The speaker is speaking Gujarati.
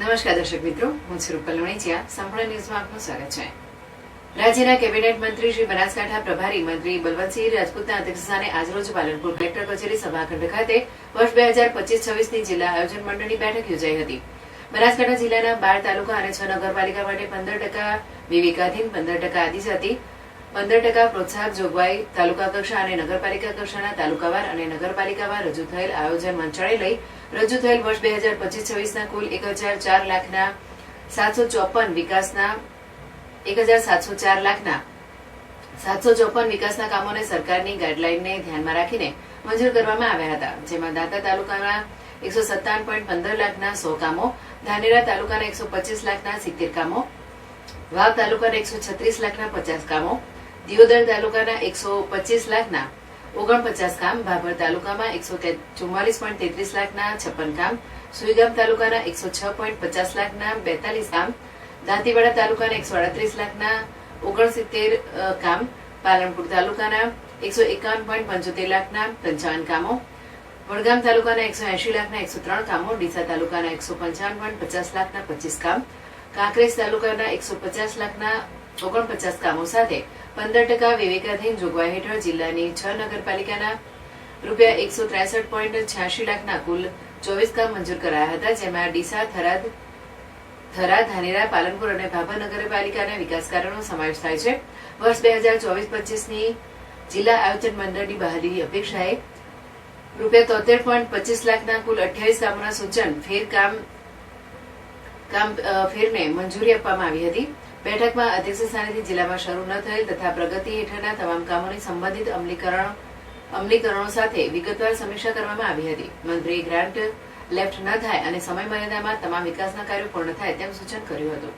નમસ્કાર દર્શક મિત્રો, હું છું રૂપલ વણિચિયા. સંપૂર્ણ ન્યૂઝમાં આપનું સ્વાગત છે. રાજ્યના કેબિનેટ મંત્રી શ્રી બનાસકાંઠા પ્રભારી મંત્રી બલવંતસિંહ રાજપૂતના અધ્યક્ષસ્થાને આજરોજ પાલનપુર કલેક્ટર કચેરી સભાખંડ ખાતે વર્ષ 2025-26ની જિલ્લા આયોજન મંડળની બેઠક યોજાઈ હતી. બનાસકાંઠા જિલ્લાના 12 તાલુકા અને 6 નગરપાલિકા માટે 15% વિવેકાધીન, 15% આદિજાતિ, 15% પ્રોત્સાહક જોગવાઈ તાલુકા કક્ષા અને નગરપાલિકા કક્ષાના તાલુકાવાર અને નગરપાલિકાવાર રજૂ થયેલ આયોજન મંચાળે લઈ રજૂ થયેલ વર્ષ 2025-26ના કુલ 1,004 લાખના 754 વિકાસના 1,704 લાખના 754 વિકાસના કામોને સરકારની ગાઈડલાઈનને ધ્યાનમાં રાખીને મંજૂર કરવામાં આવ્યા હતા. જેમાં દાંતા તાલુકાના 157.15 લાખના 100 કામો, ધાનેરા તાલુકાના 125 લાખના 70 કામો, વાવ તાલુકાના 136 લાખના 50 કામો, દિયોદર તાલુકાના 125 લાખના 49 કામ, ભાભર તાલુકામાં 144.33 લાખના 56 કામ, સુઈગામ તાલુકાના 106.50 લાખના 42 કામ, દાંતીવાડા તાલુકાના 138 લાખના 69 કામ, પાલનપુર તાલુકાના 151.75 લાખના 55 કામો, વડગામ તાલુકાના 180 લાખના 103 કામો, ડીસા તાલુકાના 155.50 લાખના 25 કામ, કાંકરેજ તાલુકાના 150 લાખના 49 કામો સાથે 15% વિવેકાધીન જોગવાઈ હેઠળ જિલ્લાની 6 નગરપાલિકાના રૂપિયા 163.86 લાખના કુલ 24 કામ મંજૂર કરાયા હતા. જેમાં ડીસા, થરાદ, ધાનેરા, પાલનપુર અને ભાભર નગરપાલિકાના વિકાસ કાર્યોનો સમાવેશ થાય છે. વર્ષ 2024-25ની જિલ્લા આયોજન મંડળની બહાલી અપેક્ષાએ રૂપિયા 73.25 લાખના કુલ 28 કામોના સૂચન ફેરને મંજૂરી આપવામાં આવી હતી. બેઠકમાં અધ્યક્ષ સ્થાનેથી જિલ્લામાં શરૂ ન થયેલ તથા પ્રગતિ હેઠળના તમામ કામોની સંબંધિત અમલીકરણો સાથે વિગતવાર સમીક્ષા કરવામાં આવી હતી. મંત્રીએ ગ્રાન્ટ લેફ્ટ ન થાય અને સમય મર્યાદામાં તમામ વિકાસના કાર્યો પૂર્ણ થાય તેમ સૂચન કર્યું હતું.